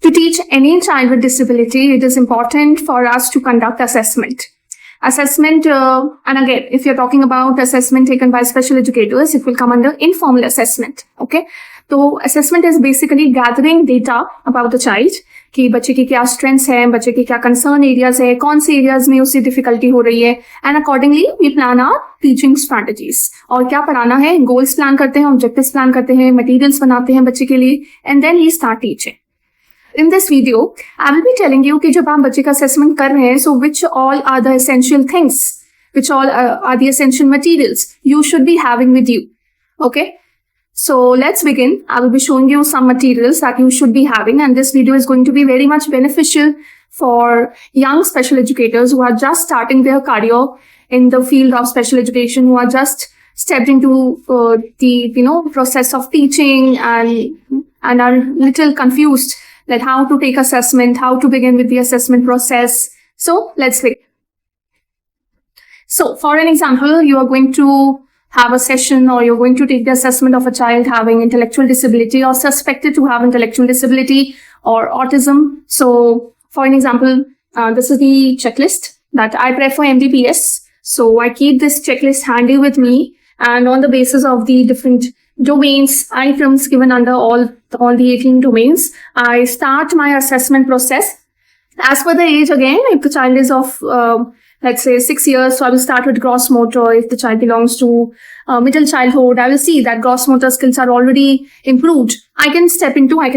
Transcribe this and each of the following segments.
To teach any child with disability, it is important for us to conduct assessment. Assessment, and again, if you're talking about assessment taken by special educators, it will come under informal assessment. Okay. So assessment is basically gathering data about the child, कि बच्चे की क्या strengths है, बच्चे की क्या concern areas है, कौन से areas में उससे difficulty हो रही है, and accordingly we plan our teaching strategies. और क्या पढ़ाना है, goals plan करते हैं, objectives plan करते हैं, materials बनाते हैं बच्चे के लिए, and then we start teaching. In this video, I will be telling you कि जब आप बच्चे का assessment कर रहे हैं, so which all are the essential things, which all are the essential materials you should be having with you. Okay. So let's begin. I will be showing you some materials that you should be having, and this video is going to be very much beneficial for young special educators who are just starting their career in the field of special education, who are just stepped into the process of teaching and are little confused that how to take assessment, how to begin with the assessment process. So let's begin. So for an example, you are going to have a session, or you're going to take the assessment of a child having intellectual disability or suspected to have intellectual disability or autism. So for an example, this is the checklist that I prefer MDPS. So I keep this checklist handy with me, and on the basis of the different domains, items given under all the 18 domains, I start my assessment process. As per the age, again, if the child is of let's say 6 years, so I will start with gross motor. If the child belongs to middle childhood, I will see that gross motor skills are already improved. I can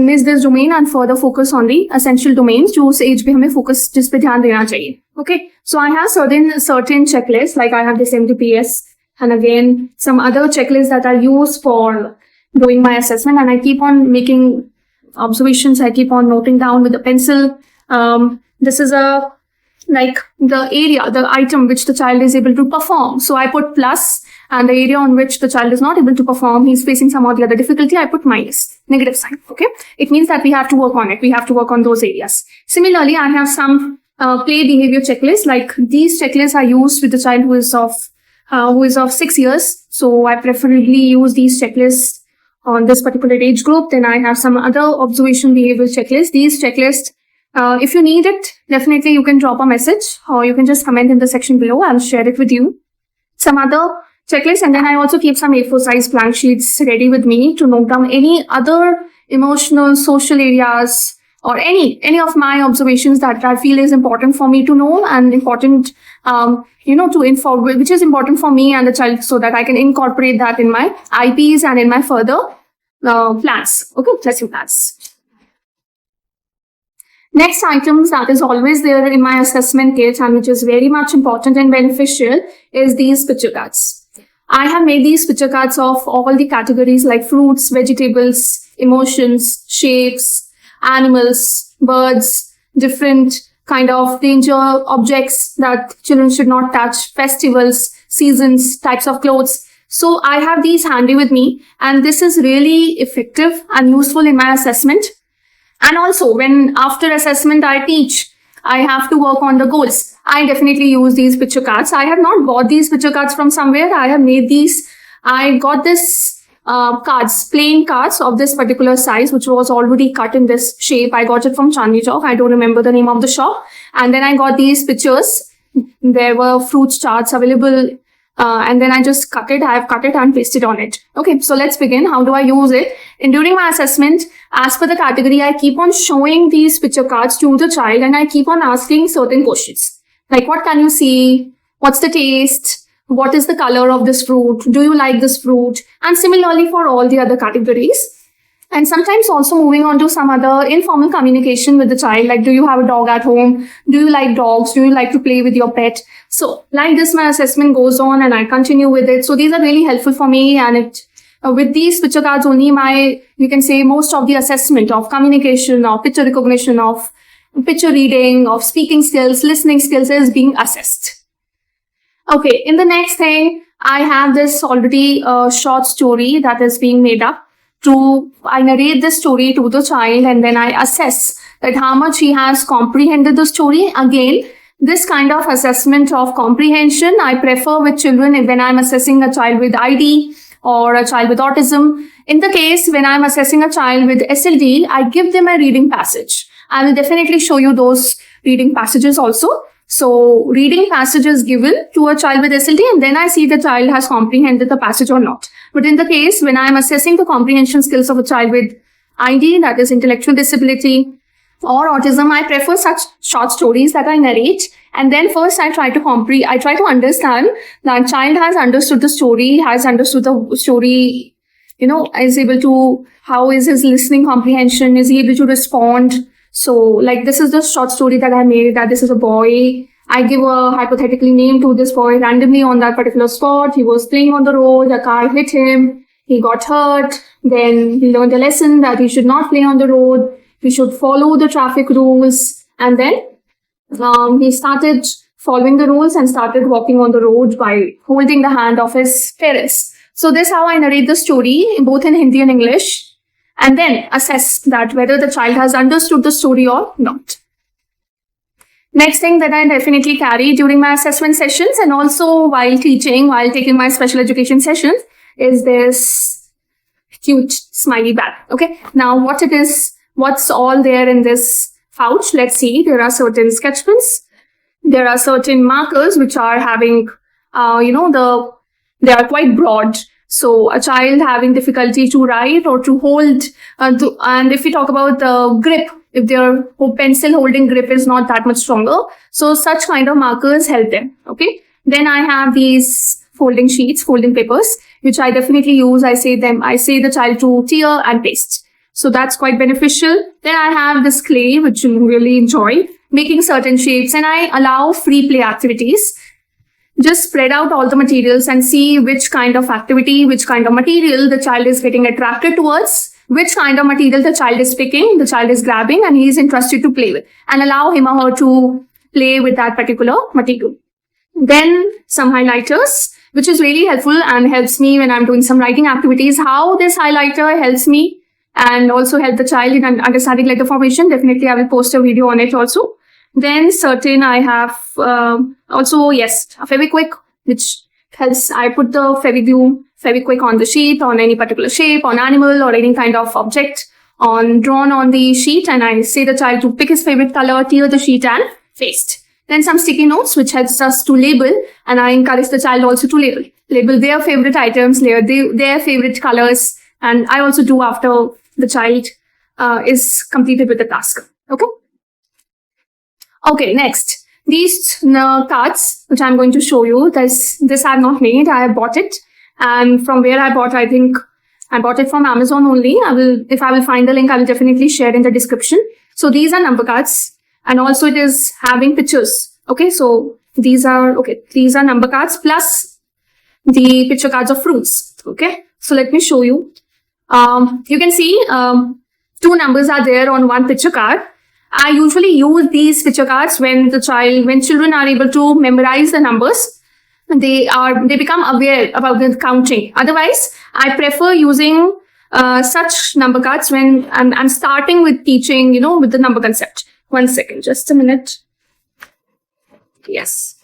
miss this domain and further focus on the essential domains. जो उस age पे हमें focus जिस पे ध्यान देना चाहिए. Okay, so I have certain checklists, like I have this MDPS, and again some other checklists that are used for doing my assessment, and I keep on making observations. I keep on noting down with a pencil. This is like the area, the item which the child is able to perform. So I put plus, and the area on which the child is not able to perform, he's facing some or the other difficulty, I put minus, negative sign. Okay. It means that we have to work on it. We have to work on those areas. Similarly, I have some play behavior checklists. Like these checklists are used with the child who is of 6 years. So I preferably use these checklists on this particular age group. Then I have some other observation behavior checklists. These checklists, if you need it, definitely you can drop a message, or you can just comment in the section below. I'll share it with you. Some other checklists, and then I also keep some A4 size blank sheets ready with me to note down any other emotional, social areas, or any of my observations that I feel is important for me to know, and important, to inform, which is important for me and the child, so that I can incorporate that in my IPs and in my further plans. Okay, lesson plans. Next items that is always there in my assessment kit, and which is very much important and beneficial, is these picture cards. I have made these picture cards of all the categories like fruits, vegetables, emotions, shapes, animals, birds, different kind of danger objects that children should not touch, festivals, seasons, types of clothes. So I have these handy with me, and this is really effective and useful in my assessment. And also, when after assessment I teach, I have to work on the goals. I definitely use these picture cards. I have not bought these picture cards from somewhere. I have made these. I got this plain cards of this particular size, which was already cut in this shape. I got it from Chandni Chowk. I don't remember the name of the shop. And then I got these pictures. There were fruit charts available. And then I just cut it. I have cut it and pasted on it. Okay, so let's begin. How do I use it? And during my assessment, as per the category, I keep on showing these picture cards to the child, and I keep on asking certain questions. Like, what can you see? What's the taste? What is the color of this fruit? Do you like this fruit? And similarly for all the other categories. And sometimes also moving on to some other informal communication with the child, like, do you have a dog at home? Do you like dogs? Do you like to play with your pet? So like this, my assessment goes on, and I continue with it. So these are really helpful for me, and with these picture cards only, you can say most of the assessment of communication, of picture recognition, of picture reading, of speaking skills, listening skills is being assessed. Okay, in the next thing, I have this already short story that is being made up. I narrate the story to the child, and then I assess that how much he has comprehended the story. Again, this kind of assessment of comprehension I prefer with children when I'm assessing a child with ID or a child with autism. In the case when I'm assessing a child with SLD, I give them a reading passage. I will definitely show you those reading passages also. So reading passages given to a child with SLT, and then I see the child has comprehended the passage or not. But in the case when I am assessing the comprehension skills of a child with ID, that is intellectual disability or autism, I prefer such short stories that I narrate. And then first I try to understand that child has understood the story, is able to, how is his listening comprehension, is he able to respond? So like this is the short story that I made, that this is a boy. I give a hypothetically name to this boy randomly on that particular spot. He was playing on the road, a car hit him, he got hurt. Then he learned a lesson that he should not play on the road, he should follow the traffic rules. And then he started following the rules and started walking on the road by holding the hand of his parents. So this is how I narrate the story, both in Hindi and English, and then assess that whether the child has understood the story or not. Next thing that I definitely carry during my assessment sessions and also while teaching, while taking my special education sessions, is this cute smiley bag. Okay, now what it is, what's all there in this pouch? Let's see. There are certain sketch pens. There are certain markers which are having, they are quite broad. So a child having difficulty to write or to hold, and if we talk about the grip, if their pencil holding grip is not that much stronger, so such kind of markers help them. Okay. Then I have these folding sheets, folding papers, which I definitely use. I say the child to tear and paste. So that's quite beneficial. Then I have this clay, which I really enjoy, making certain shapes, and I allow free play activities. Just spread out all the materials and see which kind of activity, which kind of material the child is getting attracted towards, which kind of material the child is picking, the child is grabbing, and he is interested to play with, and allow him or her to play with that particular material. Then some highlighters, which is really helpful and helps me when I'm doing some writing activities. How this highlighter helps me and also help the child in understanding letter formation. Definitely I will post a video on it also. Then certain I have also, yes, a Fevikwik, which helps. I put the Fevikwik on the sheet, on any particular shape, on animal or any kind of object drawn on the sheet, and I say the child to pick his favorite color, tear the sheet and paste. Then some sticky notes, which helps us to label, and I encourage the child also to label their favorite items, their favorite colors, and I also do after the child is completed with the task. Okay. Okay, next. These cards, which I'm going to show you, this I have not made, I have bought it. And from where I bought, I think I bought it from Amazon only. If I will find the link, I will definitely share in the description. So these are number cards, and also it is having pictures. Okay, so these are number cards plus the picture cards of fruits. Okay, so let me show you. You can see two numbers are there on one picture card. I usually use these picture cards when children are able to memorize the numbers. They become aware about the counting. Otherwise, I prefer using such number cards when I'm starting with teaching, with the number concept. 1 second, just a minute. Yes.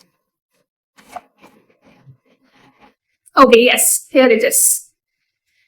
Okay, yes, here it is.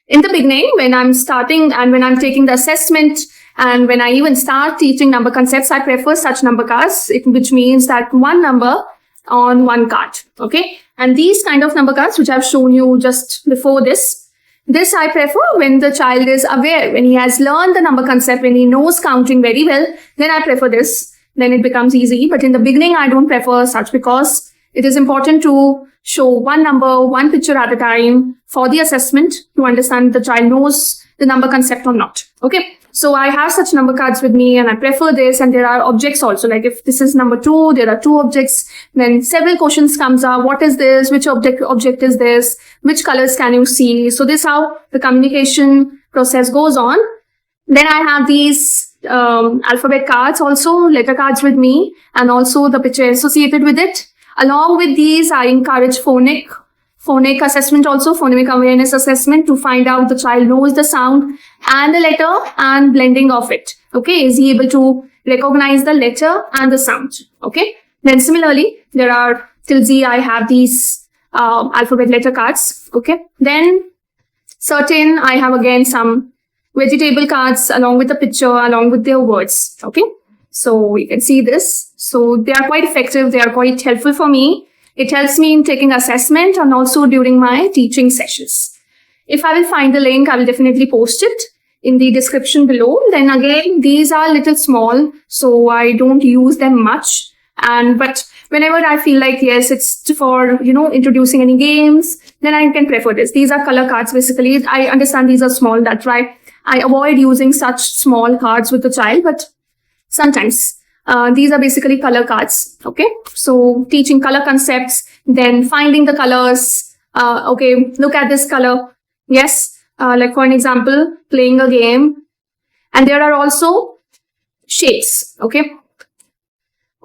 In the beginning, when I'm starting and when I'm taking the assessment, and when I even start teaching number concepts, I prefer such number cards, which means that one number on one card. Okay. And these kind of number cards, which I've shown you just before this I prefer when the child is aware, when he has learned the number concept, when he knows counting very well, then I prefer this. Then it becomes easy. But in the beginning, I don't prefer such because it is important to show one number, one picture at a time for the assessment to understand if the child knows the number concept or not. Okay. So I have such number cards with me and I prefer this, and there are objects also. Like if this is number 2, there are 2 objects. Then several questions comes up. What is this? Which object is this? Which colors can you see? So this is how the communication process goes on. Then I have these alphabet cards also, letter cards with me, and also the picture associated with it. Along with these, I encourage phonic assessment also, phonemic awareness assessment, to find out the child knows the sound and the letter and blending of it. Okay. Is he able to recognize the letter and the sound? Okay. Then similarly, there are till Z, I have these alphabet letter cards. Okay. Then certain, I have again some vegetable cards along with the picture, along with their words. Okay. So you can see this. So they are quite effective. They are quite helpful for me. It helps me in taking assessment and also during my teaching sessions. If I will find the link, I will definitely post it in the description below. Then again, these are little small, so I don't use them much. But whenever I feel like, yes, it's for, introducing any games, then I can prefer this. These are color cards, basically. I understand these are small. That's why I avoid using such small cards with the child. But sometimes these are basically color cards. Okay. So teaching color concepts, then finding the colors. Okay. Look at this color. Yes. Like for an example, playing a game. And there are also shapes. Okay.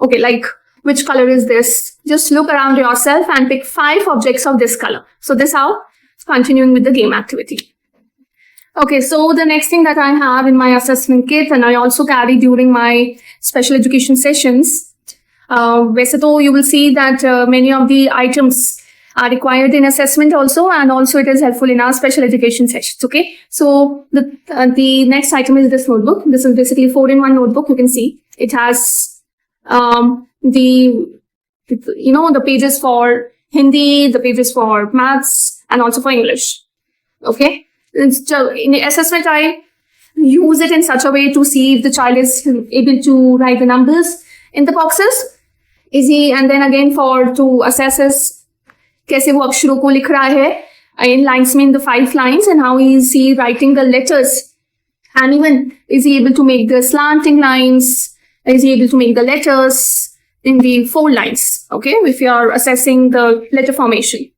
Okay. Like, which color is this? Just look around yourself and pick 5 objects of this color. So this how continuing with the game activity. Okay, so the next thing that I have in my assessment kit, and I also carry during my special education sessions, वैसे तो you will see that many of the items are required in assessment also, and also it is helpful in our special education sessions. Okay, so the next item is this notebook. This is basically 4-in-1 notebook. You can see it has the pages for Hindi, the pages for maths, and also for English. Okay. In assessment, I use it in such a way to see if the child is able to write the numbers in the boxes. And then again to assess कैसे वो अक्षरों को लिख रहा है in lines में, in the 5 lines, and how is he writing the letters, and even is he able to make the slanting lines, is he able to make the letters in the 4 lines. Okay, if you are assessing the letter formation.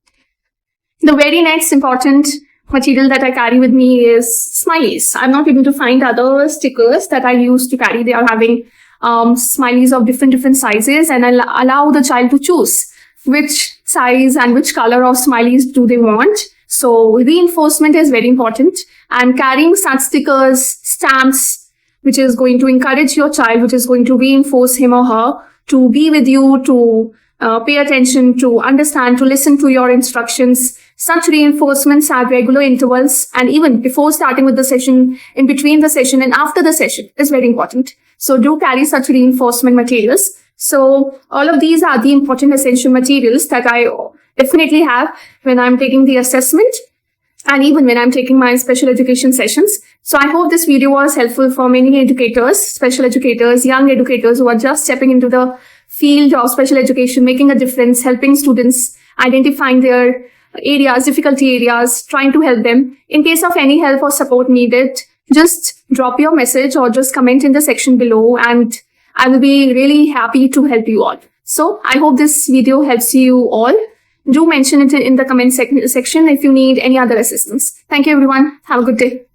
The very next important material that I carry with me is smileys. I'm not able to find other stickers that I used to carry. They are having smileys of different sizes, and I'll allow the child to choose which size and which color of smileys do they want. So reinforcement is very important, and carrying such stickers, stamps, which is going to encourage your child, which is going to reinforce him or her to be with you, to pay attention, to understand, to listen to your instructions. Such reinforcements at regular intervals, and even before starting with the session, in between the session and after the session, is very important. So do carry such reinforcement materials. So all of these are the important essential materials that I definitely have when I'm taking the assessment, and even when I'm taking my special education sessions. So I hope this video was helpful for many educators, special educators, young educators who are just stepping into the field of special education, making a difference, helping students, identifying their areas, difficulty areas, trying to help them. In case of any help or support needed, just drop your message or just comment in the section below, and I will be really happy to help you all. So I hope this video helps you all. Do mention it in the comment section if you need any other assistance. Thank you everyone. Have a good day.